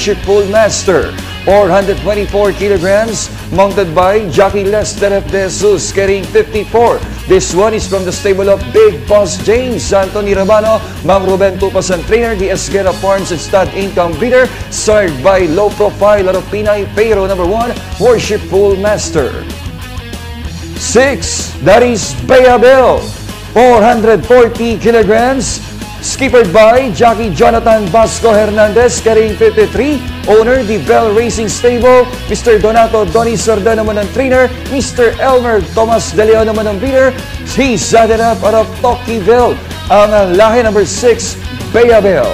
Worshipful Master. 424 kilograms, mounted by jockey Lester F. De Jesus, carrying 54. This one is from the stable of Big Boss James, Anthony Rabano, Mang Ruben Tupas and trainer, the Esguerra Farms and Stud Income Breeder, served by low profile out of Pinay, Pero number 1, Worshipful Master. 6, that is Bayabel, 440 kilograms, skippered by jockey Jonathan Vasco Hernandez, carrying 53. Owner, the Bell Racing Stable, Mr. Donato Donny Sorda naman ang trainer, Mr. Elmer Tomas De Leon naman ang breeder. He's added up out of Tocqueville, ang lahi number 6, Bayabel.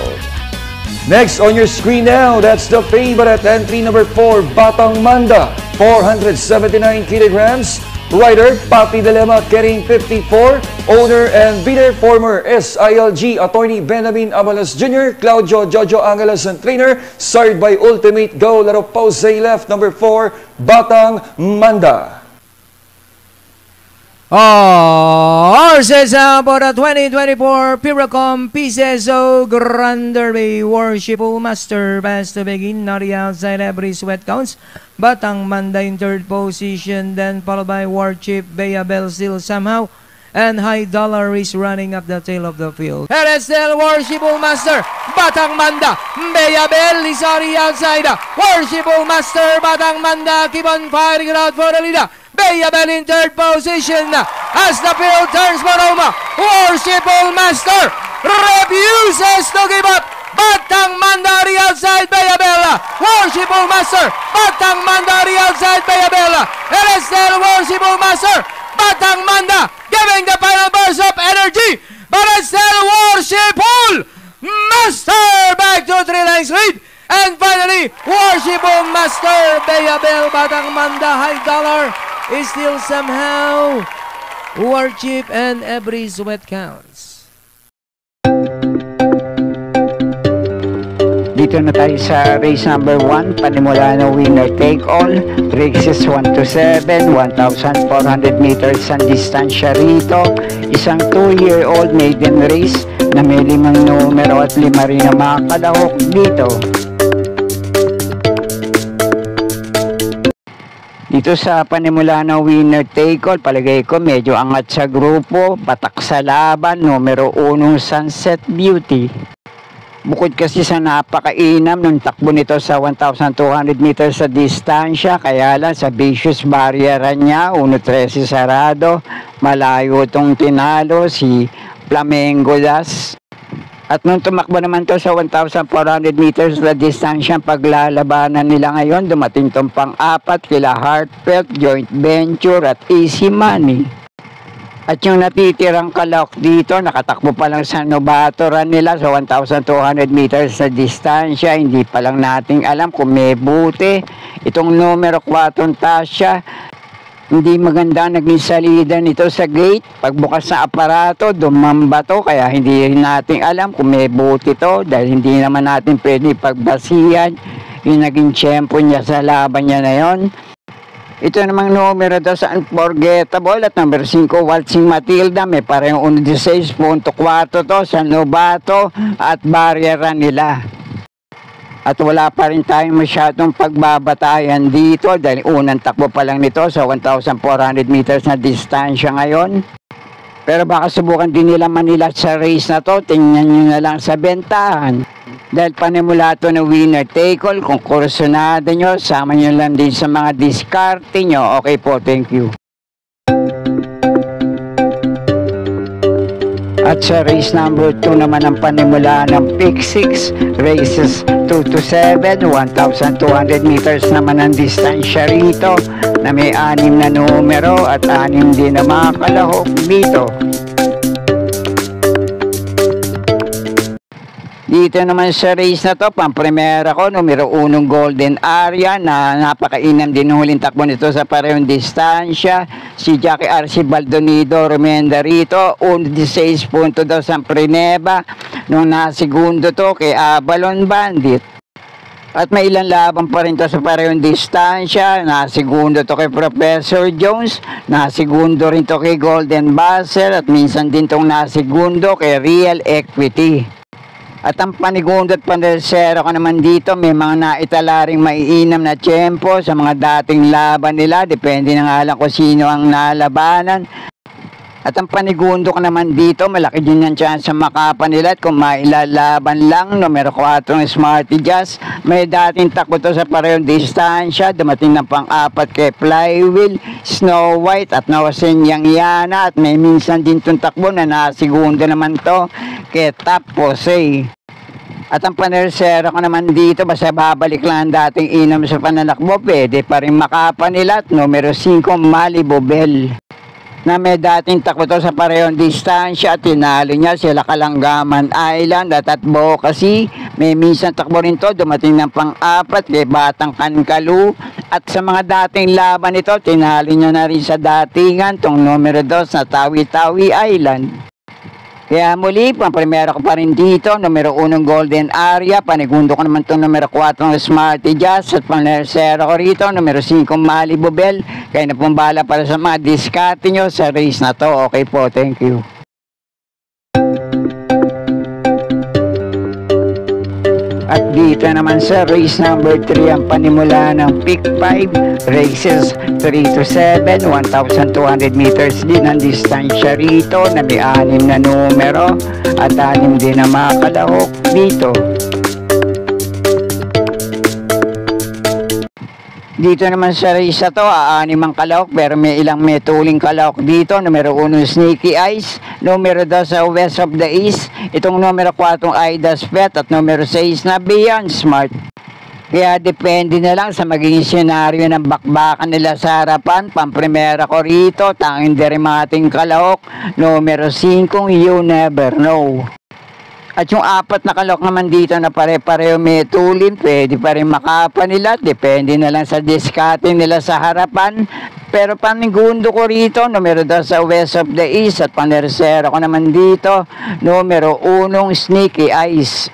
Next on your screen now, that's the favorite entry number 4, Batang Manda, 479 kilograms. Rider, Papi Dilema, carrying 54. Owner and breeder, former SILG attorney Benjamin Abalos Jr., Claudio Jojo Angeles and trainer, served by Ultimate Go, Laro Pause left, number 4, Batang Manda. Horses for the 2024 Piracom PCSO Grand Derby. Worshipful Master best to begin, not the outside, every sweat counts. Batang Manda in third position, then followed by War Chief, Bayabel still somehow, and High Dollar is running up the tail of the field. And it's still Worshipful Master, Batang Manda, Bayabel is on the outside. Worshipful Master, Batang Manda keep on fighting it out for the leader. Bayabel in third position as the field turns for Roma. Worshipful Master refuses to give up. Batang Manda the outside, Bayabel. Worshipful Master, Batang Manda the outside, Bayabel. It is still Worshipful Master, Batang Manda giving the final burst of energy, but it's still Worshipful Master back to 3 lengths lead. And finally, Worshipful Master, Bayabel, Batang Manda, High Dollar is still somehow War Chief, and every sweat counts. Dito na tayo sa race number 1, panimula na winner take all. Races 1 to 7, 1,400 meters ang distansya rito. Isang 2-year-old maiden race na may 5 numero at 5 rin na mga kalahok dito. Dito sa panimula na winner take all, palagay ko medyo angat sa grupo. Batak sa laban, numero 1 Sunset Beauty. Bukod kasi sa napakainam nung takbo nito sa 1,200 meters sa distansya, kaya lang sa vicious barrier niya, 1.13 sarado, malayo itong tinalo si Flamengo Das. At nung tumakbo naman to sa 1,400 meters na distansya, paglalabanan nila ngayon, dumating tong pang-4 kila Heartfelt, Joint Venture at Easy Money. At yung natitirang kalahok dito, nakatakbo pa lang sa novato run nila sa 1,200 meters na distansya. Hindi pa lang nating alam kung may buti. Itong numero 4 Tasha, hindi maganda naging salida nito sa gate. Pagbukas sa aparato, dumamba to, kaya hindi natin alam kung may buti to, dahil hindi naman natin pwede pagbasihan yung naging tiyempo niya sa laban niya na yon. Ito namang numero daw sa Unforgettable at number 5 Waltzing Matilda, may parang 16.4 to sa novato at barrier nila. At wala pa rin tayong masyadong pagbabatayan dito dahil unang takbo pa lang nito sa 1,400 meters na distansya ngayon. Pero baka subukan din nila Manila sa race na to. Tingnan nyo na lang sa bentahan. Dahil panimula to na winner take all, kung kursunado nyo, sama nyo lang din sa mga diskarte nyo. Okay po, thank you. At sa race number 2 naman ang panimula ng Pick 6, races 2 to 7, 1,200 meters naman ang distansya rito na may 6 na numero at 6 din na mga kalahok dito. Dito naman sa race na to, pang-primera ko, numero 1 Golden Area na napakainam din ng huling takbo nito sa parehong distansya. Si Jackie R.C. Baldonido Remenda rito, 16 punto daw sa Prineba. Nung nasigundo to kay Avalon Bandit. At may ilang laban pa rin to sa parehong distansya. Nasigundo to kay Professor Jones. Nasigundo rin to kay Golden Buzzer. At minsan din tong nasigundo kay Real Equity. At ang panigundo at pandersero ko naman dito, may mga naitalaring maiinam na tiyempo sa mga dating laban nila. Depende na nga lang kung sino ang nalabanan. At ang panigundo ko naman dito, malaki din yung chance sa makapa nila. At kung mailalaban lang, numero 4 Smarty Jazz. May dating takbo to sa parehong distansya. Dumating ng pang-4 kay Flywheel, Snow White at Nawasin Yana. At may minsan din itong takbo na nasigundo naman to kay Top Jose. At ang panersero ko naman dito, basta babalik lang ang dating inam sa pananakbo, pwede pa rin makapa nila. At numero 5 Malibu Bell, na may dating takbo to sa parehong distansya at tinalo niya sila Kalanggaman Island at Advocacy. May minsan takbo rin to, dumating ng pang-4 kay Batang Kankalu. At sa mga dating laban ito, tinalo niya na rin sa datingan tong numero 2 na Tawi-Tawi Island. Kaya muli, pang-primera ko pa rin dito, numero 1 Golden Area, panigundo ko naman itong numero 4 Smarty Jazz, at pang-nersero ko rito, numero 5 Malibu Bell. Kaya na pong bahala para sa mga diskarte nyo sa race na to. Okay po, thank you. At dito naman sa race number 3 ang panimula ng Pick 5 races 3 to 7, 1,200 meters din ang distansya rito na may 6 na numero at 6 din na makalahok dito. Dito naman sa race na to, 6 ang kalahok pero may ilang metuling kalahok dito. Numero 1 Sneaky Eyes, numero 2 sa West of the East, itong numero 4 Aidas Pet at numero 6 na Beyond Smart. Kaya depende na lang sa magiging senaryo ng bakbakan nila sa harapan. Pamprimera ko rito, tanging derimating kalahok, numero 5 You Never Know. At yung 4 na kalahok naman dito na pare-pareho may tulin, pwede pa rin makapa nila. Depende na lang sa diskarte nila sa harapan. Pero panigundo ko rito, numero 2 sa West of the East at panersero ko naman dito, numero 1 Sneaky Eyes.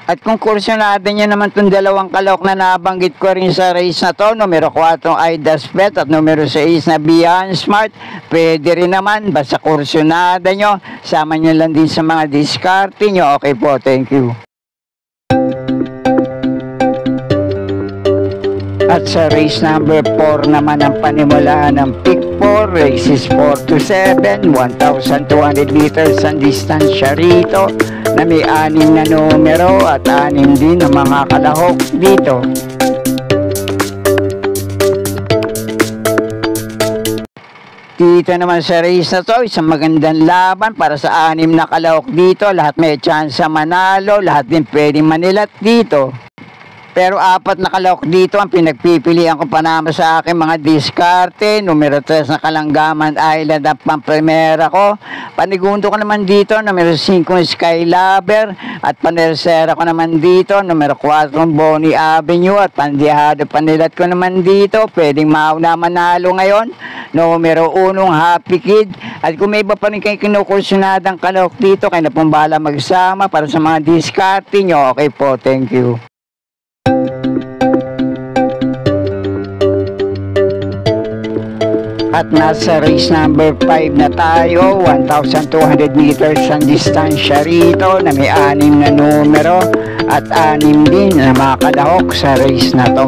At kung kursyonado niya naman itong 2 kalahok na nabanggit ko rin sa race na to, numero 4 Aidas Pet at numero 6 na Beyond Smart, pwede rin naman, basta kursyonado nyo, sama nyo lang din sa mga diskarte nyo. Okay po, thank you. At sa race number 4 naman ang panimula ng Pick 4, races 4 to 7, 1,200 meters ang distansya rito na may 6 na numero at 6 din ang mga kalahok dito. Dito naman sa race na to, isang magandang laban para sa 6 na kalahok dito. Lahat may chance sa manalo, lahat din pwedeng manilat dito. Pero 4 na kalahok dito ang pinagpipilian ko panama sa aking mga diskarte. Numero 3 na Kalanggaman Island ang pamprimera ko. Panigundo ko naman dito, numero 5 Skylover. At panersera ko naman dito, numero 4 Bonnie Avenue. At pandihado panilat ko naman dito, pwedeng mauna manalo ngayon, numero 1 Happy Kid. At kung may iba pa rin kayo kinukursunadang kalahok dito, kayo na pong bahala magsama para sa mga diskarte nyo. Okay po, thank you. At nasa race number 5 na tayo, 1,200 meters ang distansya rito na may 6 na numero at 6 din na makalahok sa race na to.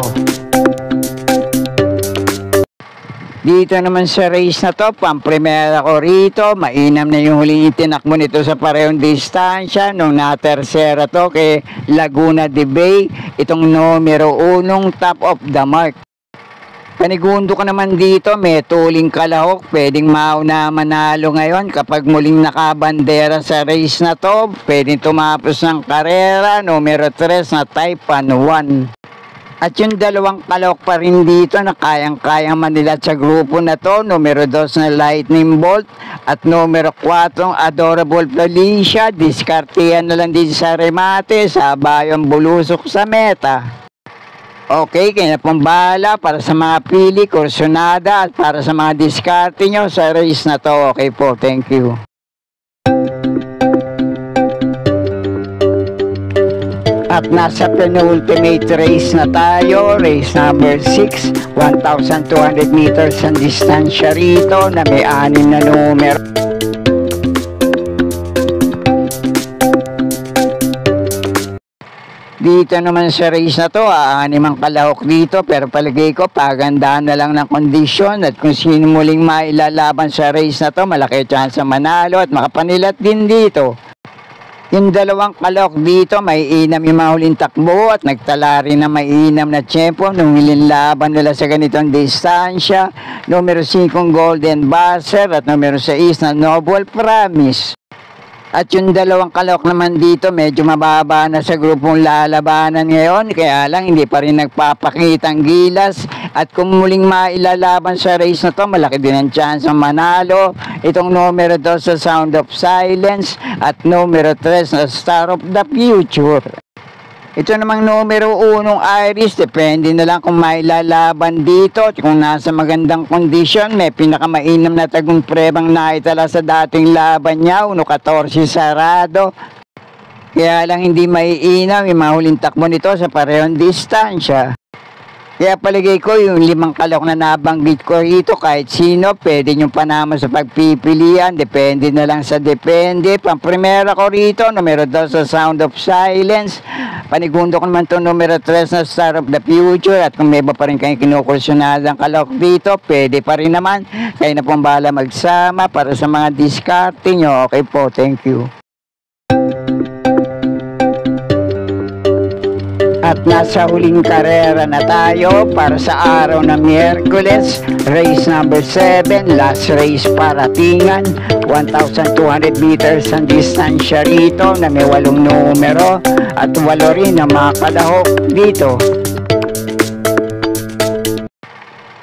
Dito naman sa race na to, pamprimera ko rito, mainam na yung huling itinakbo nito sa parehong distansya nung natersera to kay Laguna de Bay, itong numero 1 Top of the Mark. Panigundo ko naman dito, may tuling kalahok, pwedeng mauna manalo ngayon kapag muling nakabandera sa race na to, pwedeng tumapos ng karera, numero 3 na Taipan 1. At yung 2 kalahok pa rin dito na kayang-kayang manilat sa grupo na to, numero 2 na Lightning Bolt at numero 4 Adorable Felicia. Diskartehan na lang din sa remate, sa bayang bulusok sa meta. Okay, kaya na pong bahala para sa mga pili, kursyonada at para sa mga diskarte nyo sa race na to. Okay po, thank you. At nasa penultimate race na tayo, race number 6, 1,200 meters ang distansya rito na may 6 na numero. Dito naman sa race na to, aanim ang kalahok dito, pero palagay ko pagandaan na lang ng kondisyon at kung sino muling mailalaban sa race na to, malaki chance manalo at makapanilat din dito. Yung dalawang kalahok dito, may inam yung mga huling takbo at nagtala rin na may inam na tiyempo nung laban nila sa ganitong distansya. Numero 5 Golden Buzzer at numero 6 na Noble Promise. At yung dalawang kalahok naman dito, medyo mababa na sa grupong lalabanan ngayon. Kaya lang, hindi pa rin nagpapakitang gilas. At kung muling mailalaban sa race na to, malaki din ang chance ang manalo. Itong numero 2 sa Sound of Silence at numero 3 na Star of the Future. Ito namang numero 1 Iris, depende na lang kung mailalaban dito. At kung nasa magandang kondisyon, may pinakamainam na tagong prebang naitala sa dating laban niya, 1-14 sarado. Kaya lang hindi maiinaw yung mga huling takbo nito sa parehong distansya. Kaya paligay ko yung 5 kalahok na nabanggit ko rito, kahit sino, pwede nyo panama sa pagpipilian, depende na lang sa depende. Pamprimera ko rito, numero 2 sa Sound of Silence. Panigundo ko naman ito, numero 3 na Star of the Future. At kung may iba pa rin kayong kinukursunadang kalahok dito, pwede pa rin naman. Kayo na pong bahala magsama para sa mga diskarte nyo. Okay po, thank you. At nasa huling karera na tayo para sa araw na Miyerkules, race number 7, last race paratingan, 1,200 meters ang distansya rito na may 8 numero at 8 rin ang mga kalahok dito.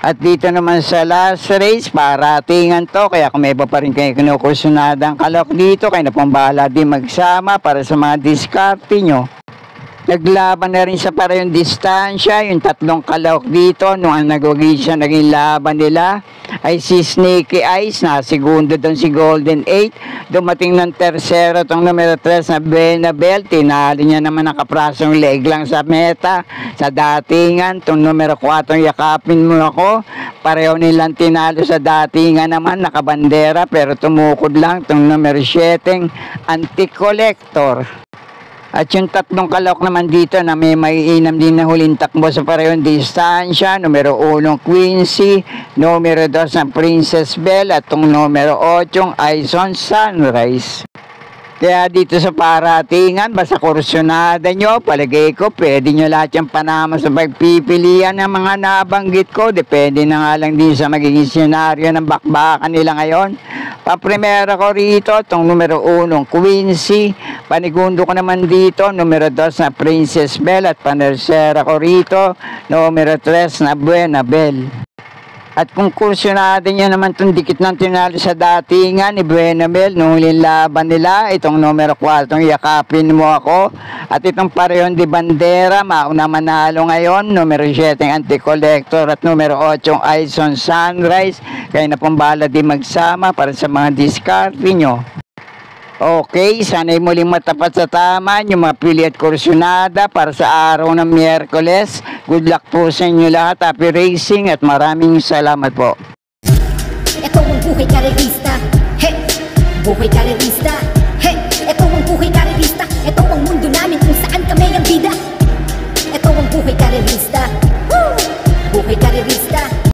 At dito naman sa last race, paratingan to, kaya kung may iba pa rin kayo kinukursunadang kalahok dito, kayo na pong bahala din magsama para sa mga diskarte nyo. Naglaban na rin sa parehong distansya, yung 3 kalahok dito, nung ang nagwagi siya naging laban nila, ay si Snakey Eyes, na segundo doon si Golden 8, dumating ng tersero itong numero 3 na Benabel, tinalo niya naman ang kaprasong leg lang sa meta, sa datingan, itong numero 4, yakapin mo ako, pareho nilang tinalo sa datingan naman, nakabandera, pero tumukod lang itong numero 7, Anti-Collector. At yung 3 kalahok naman dito na may maiinam din na huling takbo sa parehong distansya, numero 1 Quincy, numero 2 na Princess Belle at itong numero 8 Ison Sunrise. Kaya dito sa paratingan, basta kursunada nyo, palagay ko, pwede nyo lahat yung panama sa pagpipilian ng mga nabanggit ko. Depende na nga lang din sa magiging senaryo ng bakbakan nila ngayon. Paprimera ko rito, itong numero 1, Quincy. Panigundo ko naman dito, numero 2 na Princess Belle. At panersera ko rito, numero 3 na Buenabel. At kung kursunado nyo naman itong dikit ng tinalo sa datingan ni Buenabel, nung huling laban nila, itong numero 4, yakapin mo ako. At itong parehong di bandera, mauna manalo ngayon, numero 7 Anti-Collector at numero 8 Ison Sunrise. Kaya na pong bahala din magsama para sa mga diskarte nyo. Okay, sana'y muling matapat sa tama yung mga pili at kursunada para sa araw ng Miyerkules. Good luck po sa inyo lahat. Happy racing at maraming salamat po. Ito ang buhay karerista. Hey, buhay karerista. Hey, ito ang buhay karerista. Ito ang mundo namin kung saan kami ang bida. Ito ang buhay karerista. Woo! Buhay karerista.